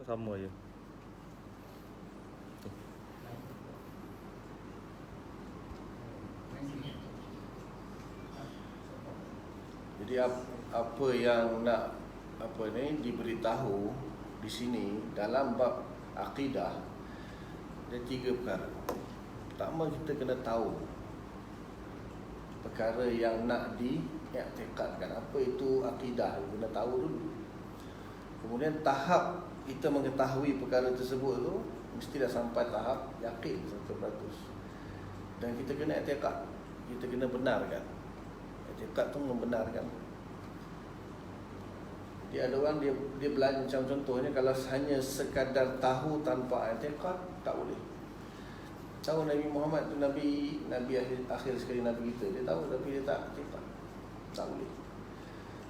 Sama je. Jadi apa yang nak diberitahu di sini dalam bab akidah, ada 3 perkara. Pertama, kita kena tahu perkara yang nak diiktikadkan. Apa itu akidah, kena tahu dulu. Kemudian tahap kita mengetahui perkara tersebut tu mesti dah sampai tahap yakin 100%. Dan kita kena iktikad, kita kena benarkan. Iktikad tu membenarkan. Dia ada orang dia belajar, macam contohnya kalau hanya sekadar tahu tanpa iktikad, tak boleh. Tahu Nabi Muhammad tu Nabi akhir sekali Nabi kita, dia tahu tapi dia tak iktikad, tak boleh.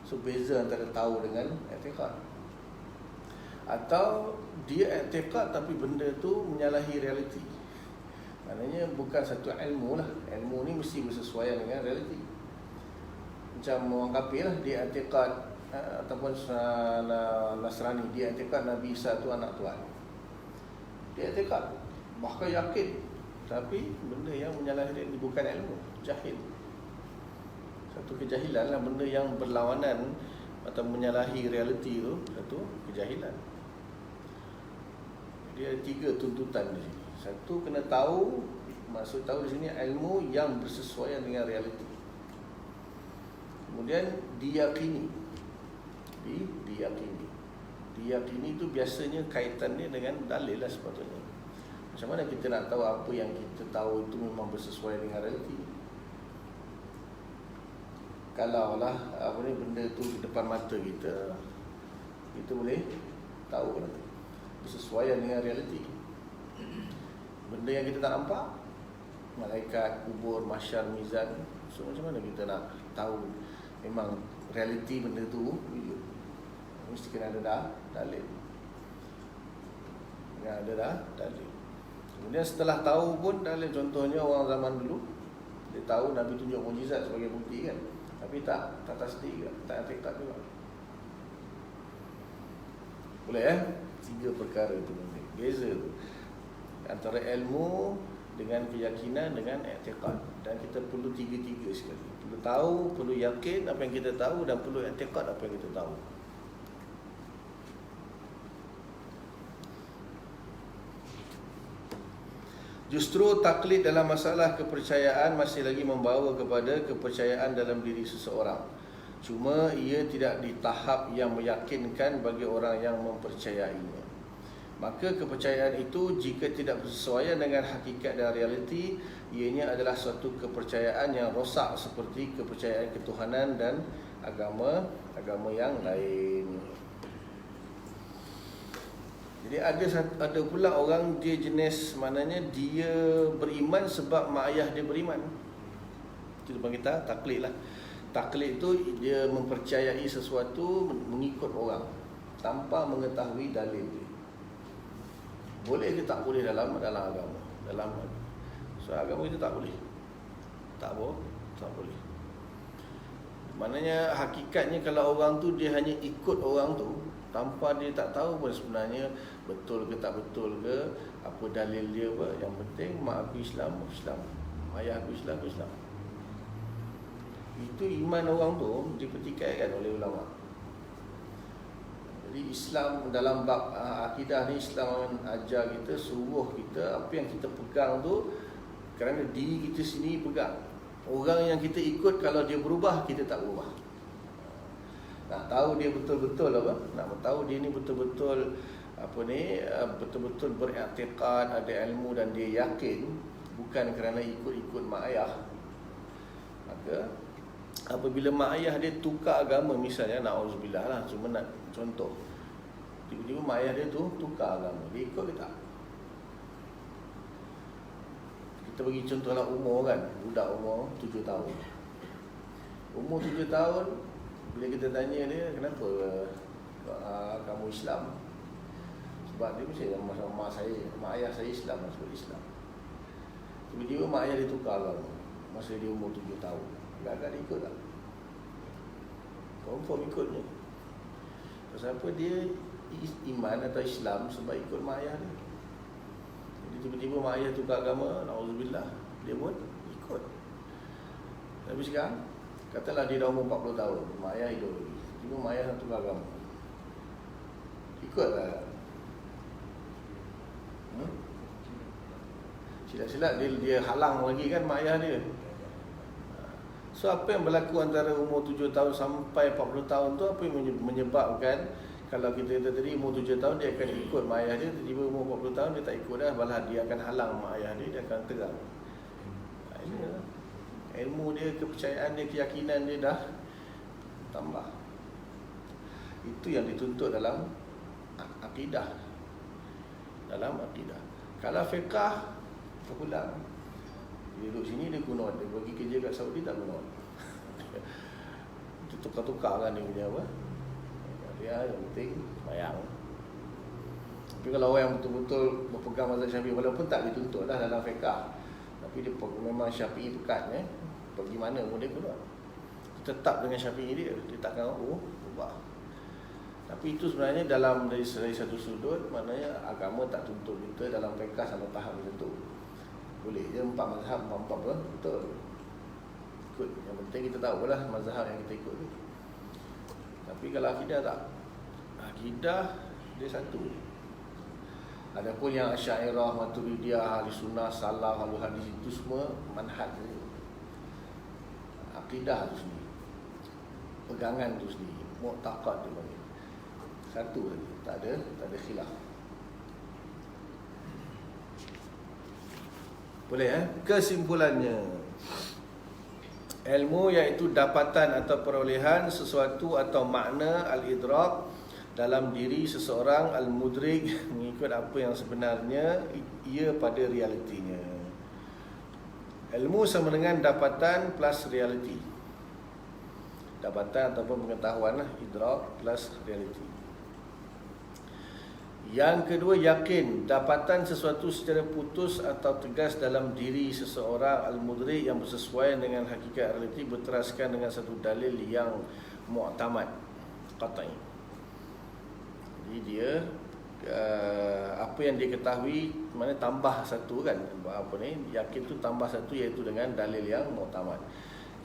So beza antara tahu dengan iktikad. Atau dia iktikad tapi benda tu menyalahi realiti. Maknanya bukan satu ilmu lah. Ilmu ni mesti bersesuaian dengan realiti. Macam orang kafir lah, dia iktikad ataupun Nasrani, dia iktikad Nabi Isa tu anak Tuhan. Dia iktikad, bahkan yakin, tapi benda yang menyalahi realiti, bukan ilmu, jahil. Satu kejahilan lah, benda yang berlawanan atau menyalahi realiti tu, satu kejahilan. Dia ada 3 tuntutan di sini. Satu, kena tahu, maksud tahu di sini ilmu yang bersesuaian dengan realiti. Kemudian diyakini. Diyakini itu biasanya kaitannya dengan dalil lah sepatutnya. Macam mana kita nak tahu apa yang kita tahu itu memang bersesuaian dengan realiti? Kalaulah benda tu di depan mata kita, kita boleh tahu lah, bersesuaian dengan realiti. Benda yang kita tak nampak, malaikat, kubur, mahsyar, mizan, so macam mana kita nak tahu memang realiti benda tu wujud? Mesti kena ada dalil. Kena ada dalil. Kemudian setelah tahu pun dalil, contohnya orang zaman dulu, dia tahu Nabi tunjuk mukjizat sebagai bukti kan, tapi tak tasdik juga, tak iktikad juga. Boleh 3 perkara tu beza tu antara ilmu dengan keyakinan dengan iktikad. Dan kita perlu 3 sekali. Perlu tahu, perlu yakin apa yang kita tahu, dan perlu iktikad apa yang kita tahu. Justru taklid dalam masalah kepercayaan masih lagi membawa kepada kepercayaan dalam diri seseorang. Cuma ia tidak di tahap yang meyakinkan bagi orang yang mempercayainya. Maka kepercayaan itu jika tidak bersesuaian dengan hakikat dan realiti, ianya adalah suatu kepercayaan yang rosak seperti kepercayaan ketuhanan dan agama yang lain. Jadi ada pula orang dia jenis, maknanya dia beriman sebab mak ayah dia beriman. Itu kita taklid lah. Taklid itu dia mempercayai sesuatu mengikut orang tanpa mengetahui dalil dia. Boleh ke tak boleh dalam agama? So agama kita tak boleh. Tak boleh. Maknanya hakikatnya kalau orang tu dia hanya ikut orang tu tanpa dia tak tahu pun sebenarnya betul ke tak betul ke, apa dalil dia apa. Yang penting mak aku Islam, ayah aku Islam. Itu iman orang tu dipertikaikan oleh ulama. Jadi Islam dalam bab akidah ni, Islam ajar kita, suruh kita apa yang kita pegang tu kerana diri kita sendiri pegang. Orang yang kita ikut kalau dia berubah, kita tak berubah. Nak tahu dia betul-betul apa? Nak tahu dia ni betul-betul betul-betul beriktikad, ada ilmu dan dia yakin, bukan kerana ikut-ikut mak ayah. Maka apabila mak ayah dia tukar agama, misalnya na'udzubillah lah, cuma nak contoh, tiba-tiba mak ayah dia tu tukar agama, dia ikut ke tak? Kita bagi contohlah umur kan, budak umur 7 tahun. Umur 7 tahun, bila kita tanya dia, kenapa kamu Islam? Sebab dia mesti mak ayah saya Islam, masuk Islam. Tiba-tiba mak ayah dia tukar agama masa dia umur 7 tahun. Agak-agak dia ikut tak? Confirm ikutnya. Pasal apa? Dia iman atau Islam sebab ikut mak ayah dia. Jadi tiba-tiba mak ayah tukar agama, na'udzubillah, dia pun ikut. Tapi sekarang, katalah dia dah umur 40 tahun, mak ayah hidup lagi. Tiba mak ayah tukar agama, ikutlah. Silap-silap dia halang lagi kan mak ayah dia. So apa yang berlaku antara umur 7 tahun sampai 40 tahun tu, apa yang menyebabkan kalau kita kata tadi umur 7 tahun dia akan ikut mak ayah dia, tiba-tiba umur 40 tahun dia tak ikut dah, malah dia akan halang mak ayah dia akan tegang. Ini lah. Ilmu dia, kepercayaan dia, keyakinan dia dah tambah. Itu yang dituntut dalam akidah. Dalam akidah. Kalau fiqah terpulang. Dia duduk sini dia kunut, dia pergi kerja kat Saudi tak kunut. Dia tukar-tukar kan dia punya apa. Dia yang penting bayang. Tapi kalau orang yang betul-betul berpegang mazhab Syafi'i, walaupun tak dituntut dah dalam fiqah, tapi dia memang Syafi'i pekat, pergi mana pun dia kunut. Tetap dengan Syafi'i dia takkan ubah. Tapi itu sebenarnya dari satu sudut, maknanya agama tak tuntut kita dalam fiqah sama tahap tertentu. Boleh je 4 mazhab, 4 betul. Ikut. Yang penting kita tahu lah mazhab yang kita ikut tu. Tapi kalau akidah tak. Akidah dia satu. Adapun yang Asy'ariyah, Maturidiyah, Ahli Sunnah, Salaf, Ahli Hadis itu semua manhaj saja. Akidah tu sendiri. Pegangan tu sendiri. Mu'taqad dia panggil. Satu lagi, tak ada khilaf. Boleh Kesimpulannya, ilmu iaitu dapatan atau perolehan sesuatu atau makna al-idrak dalam diri seseorang, al-mudrik mengikut apa yang sebenarnya ia pada realitinya. Ilmu sama dengan dapatan plus realiti. Dapatan ataupun pengetahuan idrak plus realiti. Yang kedua, yakin dapatan sesuatu secara putus atau tegas dalam diri seseorang al-mudrik yang bersesuaian dengan hakikat realiti berteraskan dengan satu dalil yang mu'tamad qat'i. Jadi dia apa yang dia ketahui, mana tambah satu kan, yakin tu tambah satu iaitu dengan dalil yang mu'tamad.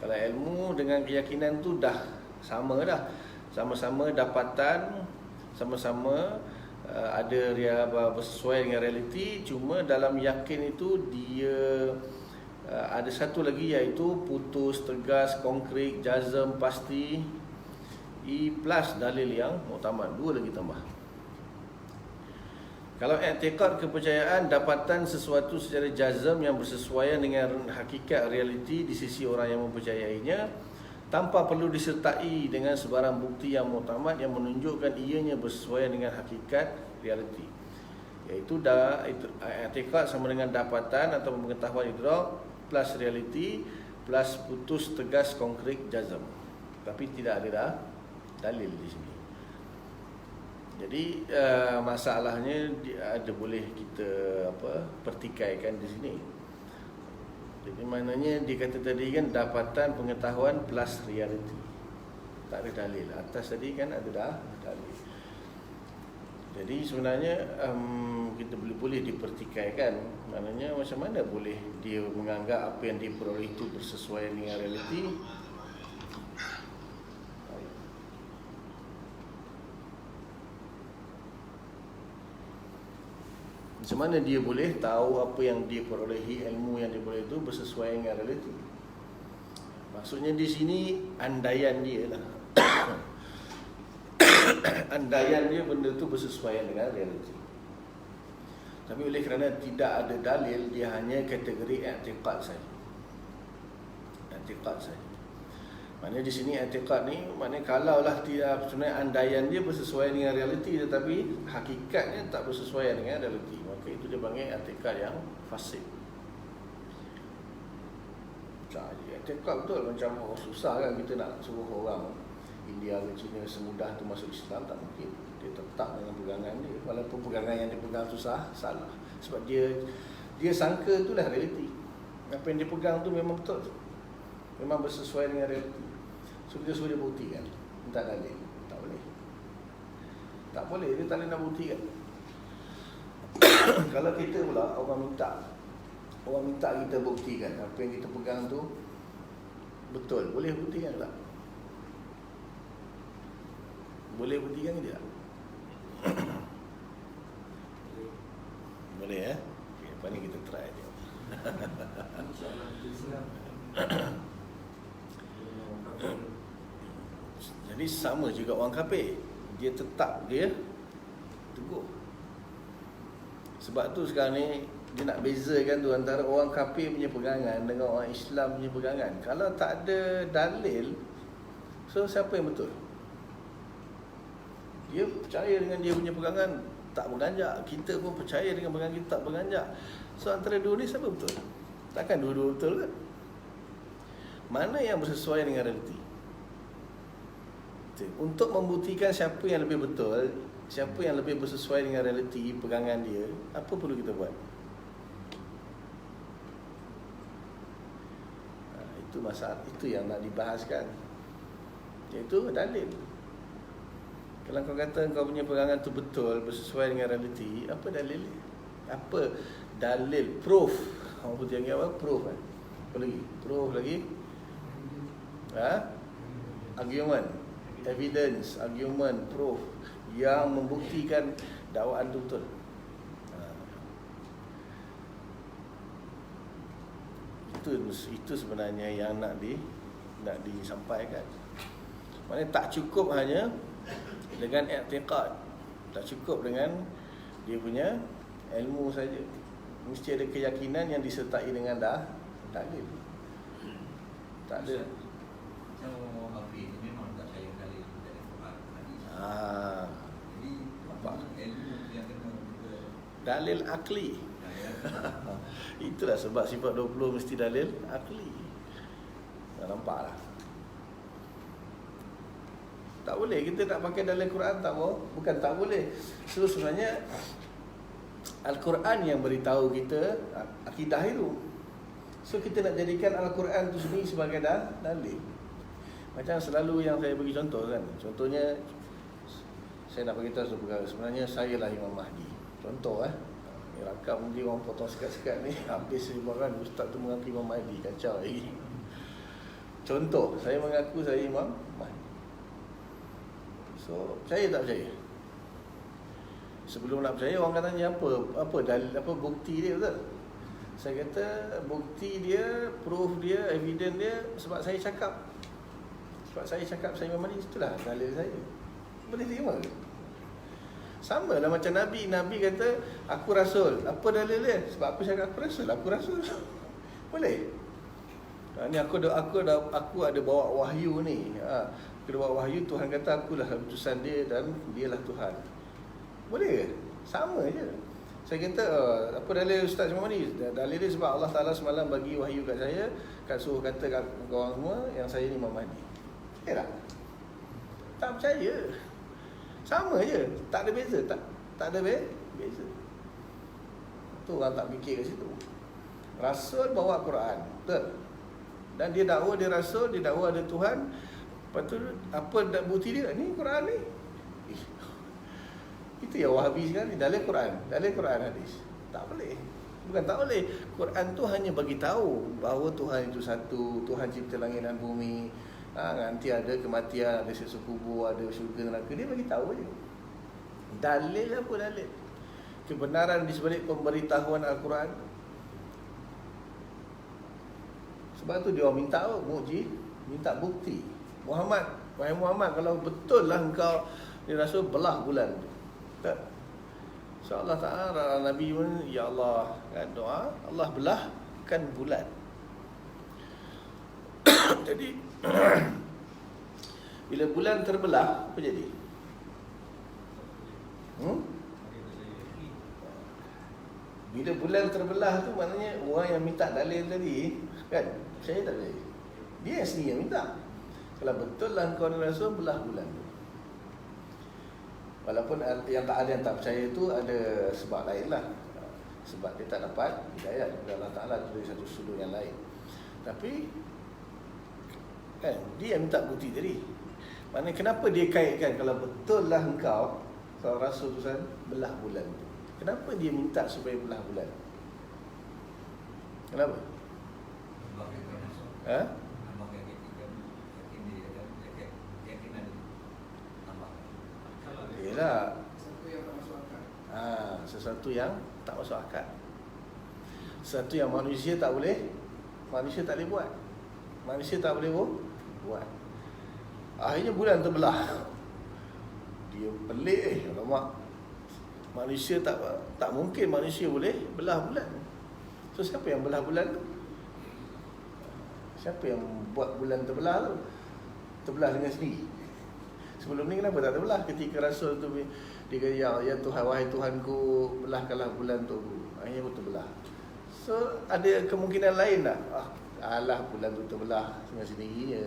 Kalau ilmu dengan keyakinan tu dah sama dah, sama-sama dapatan, sama-sama ada bersesuaian dengan realiti. Cuma dalam yakin itu dia ada satu lagi iaitu putus, tegas, konkret, jazm, pasti, plus dalil yang mu'tamad. Dua lagi tambah. Kalau i'tiqad, kepercayaan, dapatan sesuatu secara jazm yang bersesuaian dengan hakikat realiti di sisi orang yang mempercayainya, tanpa perlu disertai dengan sebarang bukti yang mu'tamad yang menunjukkan ianya bersesuaian dengan hakikat realiti. Iaitu i'tiqad sama dengan dapatan atau pengetahuan idrak plus realiti plus putus, tegas, konkret, jazm. Tapi tidak ada dalil di sini. Jadi masalahnya ada boleh kita pertikaikan di sini. Jadi maknanya dia kata tadi kan dapatan pengetahuan plus realiti. Tak ada dalil. Atas tadi kan ada dalil. Jadi sebenarnya kita boleh dipertikaikan. Maknanya macam mana boleh dia menganggap apa yang dia peroleh itu bersesuaian dengan realiti. Macam mana dia boleh tahu apa yang dia perolehi, ilmu yang dia boleh itu bersesuaian dengan realiti? Maksudnya di sini andaian dia lah. Andaian dia benda tu bersesuaian dengan realiti. Tapi oleh kerana tidak ada dalil, dia hanya kategori i'tiqad saja. I'tiqad saja. Maknanya di sini i'tiqad ni, maknanya kalaulah tidak sebenarnya andaian dia bersesuaian dengan realiti tetapi hakikatnya tak bersesuaian dengan realiti, maka itu dia panggil i'tiqad yang fasid. I'tiqad betul macam susah kan kita nak suruh orang India ke China semudah tu masuk Islam, tak mungkin. Dia tetap dengan pegangan dia, walaupun pegangan yang dia pegang susah, salah. Sebab dia sangka itulah realiti. Apa yang dia pegang tu memang betul, memang bersesuaian dengan realiti. So kita suruh dia buktikan, minta dalil, tak boleh. Tak boleh, dia tak boleh nak buktikan. Kalau kita pula orang minta kita buktikan apa yang kita pegang tu betul, boleh buktikan tak? Boleh buktikan ke tidak? Boleh okay, lepas ni kita try je. Jadi sama juga orang kafir, dia tetap dia teguh. Sebab tu sekarang ni dia nak bezakan tu antara orang kafir punya pegangan dengan orang Islam punya pegangan. Kalau tak ada dalil, so siapa yang betul? Dia percaya dengan dia punya pegangan, tak berganjak. Kita pun percaya dengan pegangan kita, tak berganjak. So antara dua ni siapa betul? Takkan dua-dua betul kan? Mana yang bersesuaian dengan realiti? Untuk membuktikan siapa yang lebih betul, siapa yang lebih bersesuaian dengan realiti pegangan dia, apa perlu kita buat? Itu masalah, itu yang nak dibahaskan, iaitu dalil. Kalau kau kata kau punya pegangan tu betul, bersesuaian dengan realiti, apa dalil? Apa dalil? Proof. Orang putih yang apa? Proof kan? Apa lagi? Proof lagi? Argument, evidence, argument, proof yang membuktikan dakwaan tu betul. Itu sebenarnya yang nak disampaikan. Maknanya tak cukup hanya dengan i'tiqad, tak cukup dengan dia punya ilmu saja. Mesti ada keyakinan yang disertai dengan dalil. Tak ada. Orang kafir ni memang tak percaya dalil dari Quran hadis. Jadi nampak? Ilmu yang kena kita Dalil akli. Itulah sebab sifat 20 mesti dalil akli. Nampaklah. Tak boleh kita nak pakai dalil Quran, tak mau. Bukan tak boleh. So sebenarnya Al-Quran yang beritahu kita akidah itu. So kita nak jadikan Al-Quran tu sendiri sebagai dalil. Macam selalu yang saya bagi contoh kan. Contohnya saya nak bagi tahu satu perkara. Sebenarnya saya lah Imam Mahdi. Contoh ni rakam dia orang potong sekat-sekat ni. Habis sebarang ustaz tu mengaku Imam Mahdi. Kacau lagi. Contoh, saya mengaku saya Imam Mahdi. So, percaya tak percaya? Sebelum nak percaya, orang katanya apa dalil, apa bukti dia, betul? Saya kata bukti dia, proof dia, evidence dia sebab saya cakap. Sebab saya cakap saya Imam Mahdi, itulah dalil saya. Boleh terima ke? Sama lah macam Nabi. Nabi kata aku rasul. Apa dalil dia? Sebab aku cakap aku rasul. Boleh? Ni aku ada bawa wahyu ni. Aku ada bawa wahyu, Tuhan kata akulah utusan dia dan dialah Tuhan. Boleh ke? Sama je. Saya kata apa dalil Ustaz Imam ni? Dalil dia sebab Allah Ta'ala semalam bagi wahyu kat saya, suruh kata kat korang semua yang saya ni Imam Mahdi. Tak? Tak percaya. Sama je. Tak ada beza. Tak ada beza. Tu orang tak fikir kat situ. Rasul bawa Quran, betul? Dan dia dakwa dia rasul, dia dakwa ada Tuhan. Lepas tu apa bukti dia? Ni Quran ni. Itu yang Wahabi sekarang ni, dalil Quran hadis. Tak boleh. Bukan tak boleh. Quran tu hanya bagi tahu bahawa Tuhan itu satu, Tuhan cipta langit dan bumi. Nanti ada kematian, ada siksa kubur, ada syurga neraka. Dia bagi tahu je. Dalil apa dalil? Kebenaran di sebalik pemberitahuan Al-Quran. Sebab tu dia orang minta minta bukti. Wahai Muhammad, kalau betul lah engkau ni rasul, belah bulan tu. Tak. So Allah Ta'ala Nabi pun, ya Allah, kan doa, Allah belahkan bulan. Jadi bila bulan terbelah, apa jadi? Bila bulan terbelah tu maknanya orang yang minta dalil tadi, kan, saya tak percaya. Dia sendiri yang minta. Kalau betul lah engkau ni rasul, belah bulan tu. Walaupun yang tak ada yang tak percaya tu ada sebab lain lah. Sebab dia tak dapat hidayah daripada Allah Ta'ala dari satu sudut yang lain. Tapi kan, dia yang minta bukti tadi. Maknanya kenapa dia kaitkan kalau betul lah engkau Seorang Rasul tu kan belah bulan tu. Kenapa dia minta supaya belah bulan? Kenapa? Ha? Yelah. Sesuatu yang tak masuk akal. Sesuatu yang manusia tak boleh buat. Manusia tak boleh buat. Akhirnya bulan terbelah. Dia pelik alamak. Manusia tak mungkin manusia boleh belah bulan. So siapa yang belah bulan tu? Siapa yang buat bulan terbelah tu? Terbelah dengan sendiri. Sebelum ni kenapa tak terbelah? Ketika Rasul tu dia kata, ya Tuhan, wahai Tuhanku, belahkanlah bulan tu. Akhirnya pun terbelah. So ada kemungkinan lain tak? Alah, bulan tu terbelah dengan sendirinya.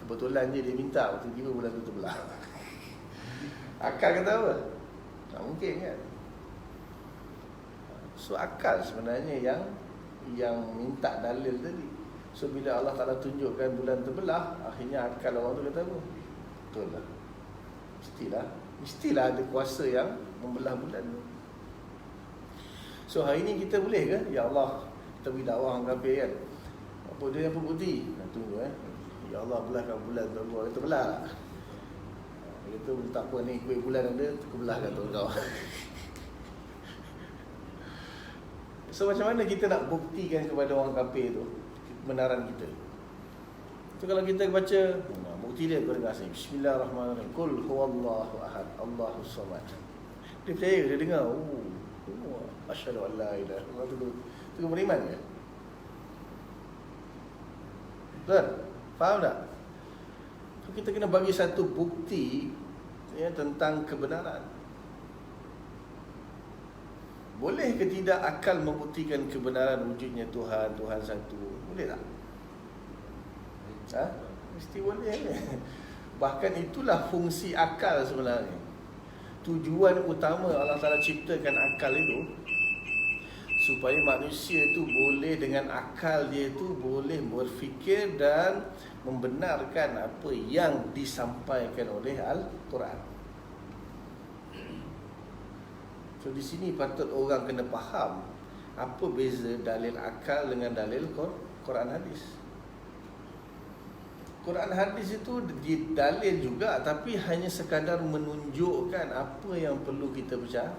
Kebetulan je dia minta, tiba-tiba bulan tu terbelah. Akal kata apa? Tak mungkin kan? So akal sebenarnya yang minta dalil tadi. So bila Allah Ta'ala tunjukkan bulan terbelah, akhirnya akal orang tu kata apa? Betul lah. Mestilah ada kuasa yang membelah bulan tu. So hari ni kita boleh ke? Ya Allah, kita pergi dakwah dengan kafir kan? Apa dia apa bukti? Tunggu Ya Allah, belahkan bulan tu. Dia kata belah lah. Dia kata tak apa ni, kuih bulan ada, aku belahkan tu kau. So macam mana kita nak buktikan kepada orang kafir tu kebenaran kita? So kalau kita baca, bukti dia kau dengar sini. Bismillahirrahmanirrahim. Qul huwallahu ahad, Allahus samad. Dia percaya, dia dengar. Asyhadu an la ilaha illallah. Tu beriman ke? Betul? Faham tak? So kita kena bagi satu bukti tentang kebenaran. Boleh ke tidak akal membuktikan kebenaran wujudnya Tuhan satu? Boleh tak? Mesti boleh. Bahkan itulah fungsi akal sebenarnya. Tujuan utama Allah Ta'ala ciptakan akal itu supaya manusia itu boleh dengan akal dia itu boleh berfikir dan membenarkan apa yang disampaikan oleh Al-Quran. So di sini patut orang kena faham apa beza dalil akal dengan dalil Quran hadis. Quran hadis itu dalil juga, tapi hanya sekadar menunjukkan apa yang perlu kita percaya.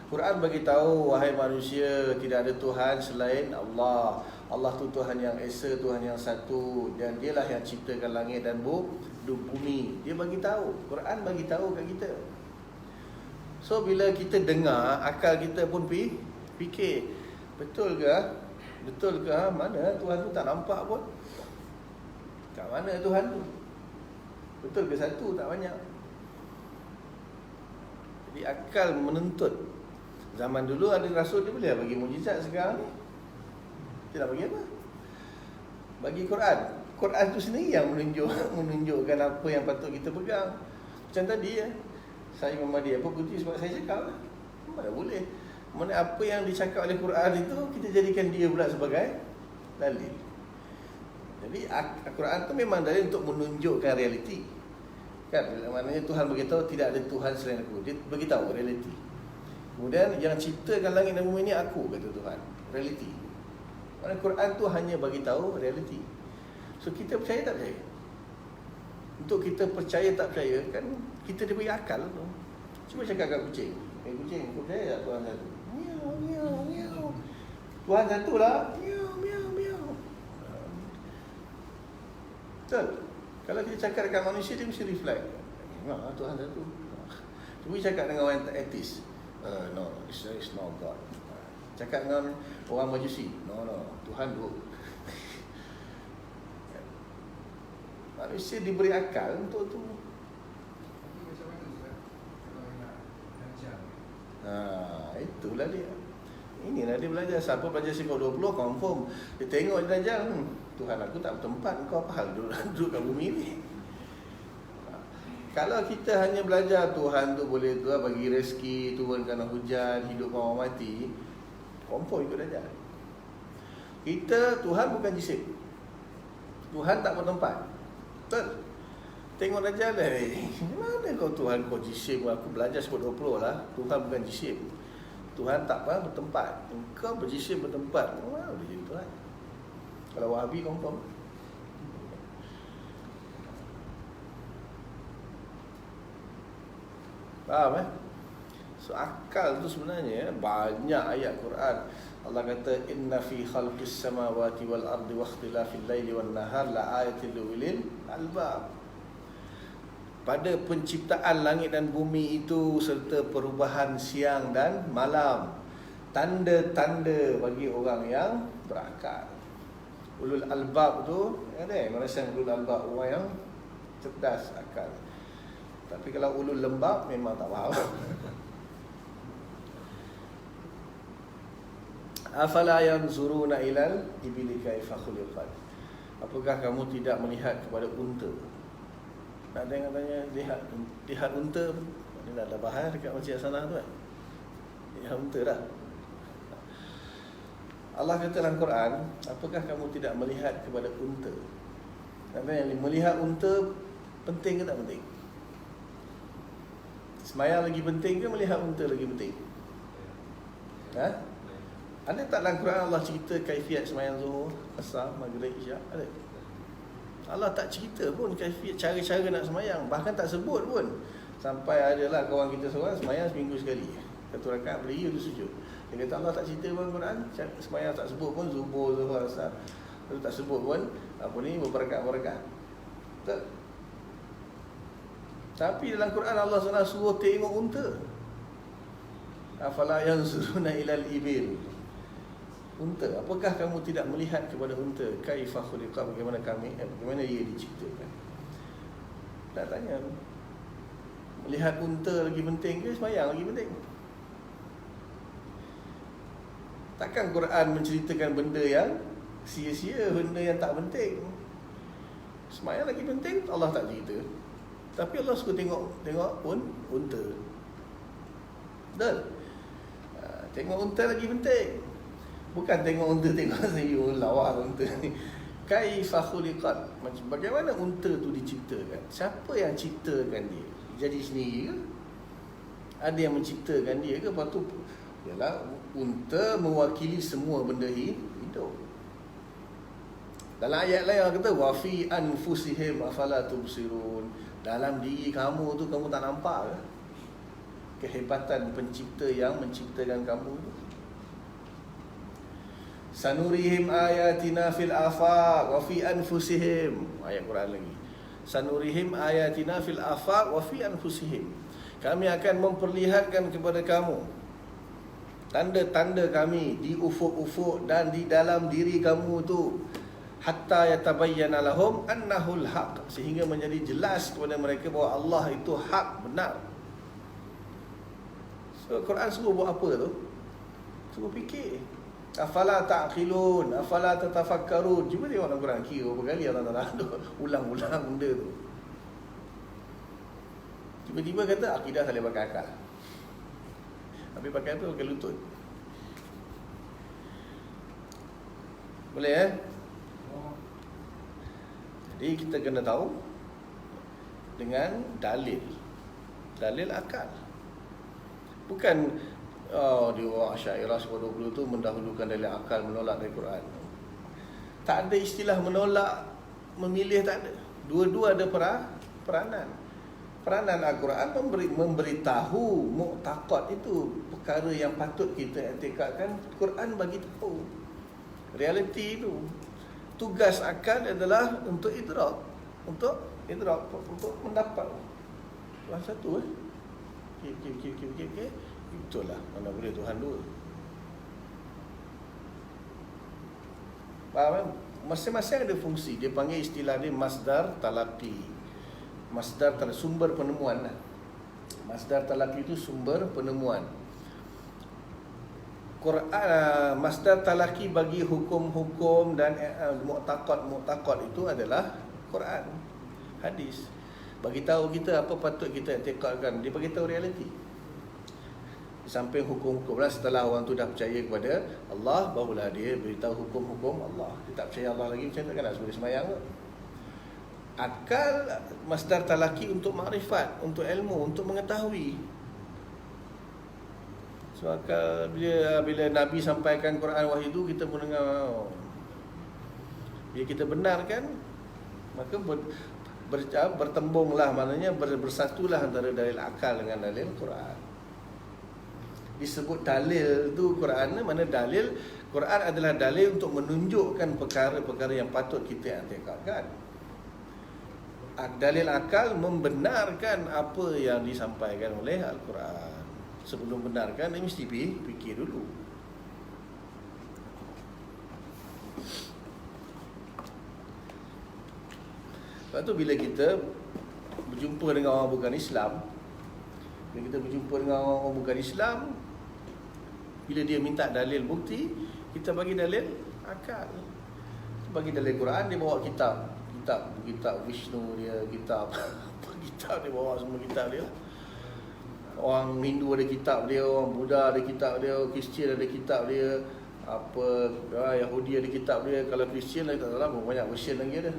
Quran bagi tahu, wahai manusia, tidak ada Tuhan selain Allah. Allah tu Tuhan yang esa, Tuhan yang satu, dan dialah yang ciptakan langit dan bumi. Dia bagi tahu. Quran bagi tahu kat kita. So bila kita dengar, akal kita pun fikir, betul ke? Betul ke? Mana Tuhan tu tak nampak pun? Kat mana Tuhan tu? Betul ke satu? Tak banyak. Jadi akal menuntut. Zaman dulu ada Rasul, dia boleh bagi mujizat. Sekarang ni dia nak bagi apa? Bagi Quran. Quran tu sendiri yang menunjukkan apa yang patut kita pegang. Macam tadi saya memadi apa bukti sebab saya cakap lah. Mana boleh. Mana apa yang dicakap oleh Quran itu kita jadikan dia pula sebagai dalil. Jadi Al-Quran tu memang dalil untuk menunjukkan realiti. Kan? Maknanya Tuhan beritahu tidak ada Tuhan selain aku. Dia beritahu realiti. Kemudian yang ciptakan langit dan bumi ni aku, kata Tuhan. Realiti. Maknanya Quran tu hanya bagi tahu realiti. So kita percaya tak percaya? Untuk kita percaya tak percaya kan kita diberi akal tu. Cuba cakap kat kucing. Kucing, kau percaya tak Tuhan satu? Miau, miau, miau. Tuhan satu lah. Miau, miau, miau. Betul. Kalau kita cakap dengan manusia, dia mesti reflect. Tuhan satu. Cuba cakap dengan orang atheist. No, it's not God. Cakap dengan orang Majusi. No, Tuhan dua. Manusia diberi akal untuk tu. Itulah dia. Inilah dia belajar. Siapa belajar Sifat 20 confirm. Dia tengok dia belajar, Tuhan aku tak bertempat, kau apa hal duduk kat bumi ni. Kalau kita hanya belajar Tuhan tu boleh tu bagi rezeki, turunkan hujan, hidupkan orang mati, confirm ikut belajar. Kita, Tuhan bukan jisim. Tuhan tak bertempat. Betul? Tengok Dajjal mana kau Tuhan kau jisim? Aku belajar sebut 20 lah. Tuhan bukan jisim. Tuhan tak pernah bertempat. Engkau berjisim bertempat. Mana boleh jadi Tuhan? Kalau Wahabi confirm. Faham So akal tu sebenarnya banyak ayat Quran. Allah kata inna fi khalqis samawati wal ardi wa ikhtilafil laili wan nahar la ayatil lil albab. Pada penciptaan langit dan bumi itu serta perubahan siang dan malam, tanda-tanda bagi orang yang berakal. Ulul albab tu ada merasa ulul albab orang yang cerdas akal. Tapi kalau ulul lembab memang tak faham. Afala yanzuruna ilal ibili kaifa khuliqat. Apakah kamu tidak melihat kepada unta? Nak tengok tanya lihat unta. Ini dah ada bahas dekat Masjid Hasanah tu kan. Lihat unta dah. Allah kata dalam Quran, apakah kamu tidak melihat kepada unta? Nak tanya melihat unta penting ke tak penting? Semayang lagi penting ke melihat unta lagi penting? Ada tak dalam Quran Allah cerita kaifiat semayang Zuhur, Asar, Maghrib, Isyak? Ada? Allah tak cerita pun kaifiat cara-cara nak semayang. Bahkan tak sebut pun. Sampai adalah kawan kita seorang semayang seminggu sekali. Satu rakaat berdiri tu sujud. Dia kata Allah tak cerita pun Quran. Semayang tak sebut pun Zuhur, Zuhur, Asar. Lalu tak sebut pun apa ni berperakat-perakat. Tak. Tapi dalam Quran Allah SWT suruh tengok unta. Afala yanzuruna ilal ibil. Unta, apakah kamu tidak melihat kepada unta? Kaifa khuliqa, bagaimana ia diciptakan? Tak tanya. Melihat unta lagi penting ke sembahyang lagi penting? Takkan Quran menceritakan benda yang sia-sia, benda yang tak penting. Sembahyang lagi penting, Allah tak cerita. Tapi Allah suka tengok pun unta. Betul? Tengok unta lagi penting. Bukan tengok unta, tengok saya lawa unta ni. Kaifa khuliqat, bagaimana unta tu diciptakan? Siapa yang ciptakan dia? Jadi sendiri ke? Ada yang menciptakan dia ke? Lepas tu ialah unta mewakili semua benda hidup. Dalam ayat lain Allah kata wa fi anfusihim afala tubsirun. Dalam diri kamu tu kamu tak nampak ke? Kehebatan pencipta yang menciptakan kamu tu. Sanurihim ayatina fil afaq wa fi anfusihim. Ayat Quran lagi. Sanurihim ayatina fil afaq wa fi anfusihim. Kami akan memperlihatkan kepada kamu tanda-tanda kami di ufuk-ufuk dan di dalam diri kamu tu, hatta yatabayyana lahum annahul haq, sehingga menjadi jelas kepada mereka bahawa Allah itu hak, benar. So Quran suruh buat apa tu? Suruh fikir. Afala ta'qilun, afala tatafakkarun. Cuba tengok dalam Quran, kira berapa kali Allah Taala ulang-ulang benda tu. Tiba-tiba kata akidah tak boleh pakai akal. Habis pakai apa? Pakai lutut. Boleh Jadi kita kena tahu dengan dalil akal. Bukan dia orang Asy'ariyah 20 tu mendahulukan dalil akal, menolak dari Quran. Tak ada istilah menolak, memilih, tak ada. Dua-dua ada peranan. Peranan Al-Quran memberitahu mu'taqad itu, perkara yang patut kita i'tikadkan. Quran bagi tahu realiti itu. Tugas akal adalah untuk idrak, untuk mendapat. Tuhan satu Okay. Itulah, mana boleh Tuhan dua. Faham kan? Masing-masing ada fungsi. Dia panggil istilah dia masdar talaqi. Masdar sumber penemuan lah. Masdar talaqi itu sumber penemuan. Quran, masdar talaqi bagi hukum-hukum dan mu'taqad itu adalah Quran, hadis. Bagi tahu kita apa patut kita i'tikadkan. Dia bagi tahu realiti. Di samping hukum-hukum lah, setelah orang tu dah percaya kepada Allah, barulah dia beritahu hukum-hukum Allah. Dia tak percaya Allah lagi, macam tu kan nak suruh sembahyang ke? Akal masdar talaki untuk makrifat, untuk ilmu, untuk mengetahui. So akal, bila Nabi sampaikan Quran wahyu itu, kita pun dengar. Bila kita benarkan, maka bertembunglah, maknanya bersatulah antara dalil akal dengan dalil Quran. Disebut dalil tu Quran, mana dalil Quran adalah dalil untuk menunjukkan perkara-perkara yang patut kita i'tiqadkan. Dalil akal membenarkan apa yang disampaikan oleh Al-Quran. Sebelum benarkan, dia mesti fikir dulu. Lepas tu bila kita berjumpa dengan orang bukan Islam, bila kita berjumpa dengan orang bukan Islam, bila dia minta dalil bukti, kita bagi dalil akal. Bagi dalil Quran, dia bawa kitab Vishnu dia, kitab dia bawa semua kitab dia. Orang Hindu ada kitab dia, orang Buddha ada kitab dia, Kristian ada kitab dia, Yahudi ada kitab dia. Kalau Kristian lagi tak salah, banyak version lagi ada.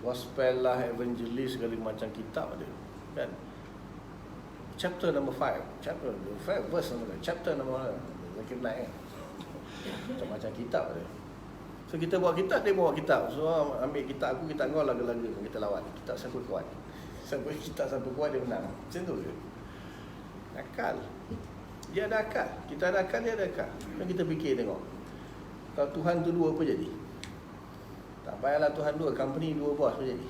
Gospel lah, evangelist, segala macam kitab ada, kan? Chapter number 5, verse number 5, chapter number 5, makin naik kan? Macam-macam kitab ada. So kita bawa kitab, dia bawa kitab. So ambil kitab aku, kita kau laga-laga, kita lawan. Kitab siapa kuat, kitab siapa kuat, dia menang. Macam tu je. Akal. Dia ada akal, kita ada akal, dia ada akal. Dan kita fikir tengok, kalau Tuhan tu dua, apa jadi? Tak payahlah Tuhan dua, company dua bos, apa jadi?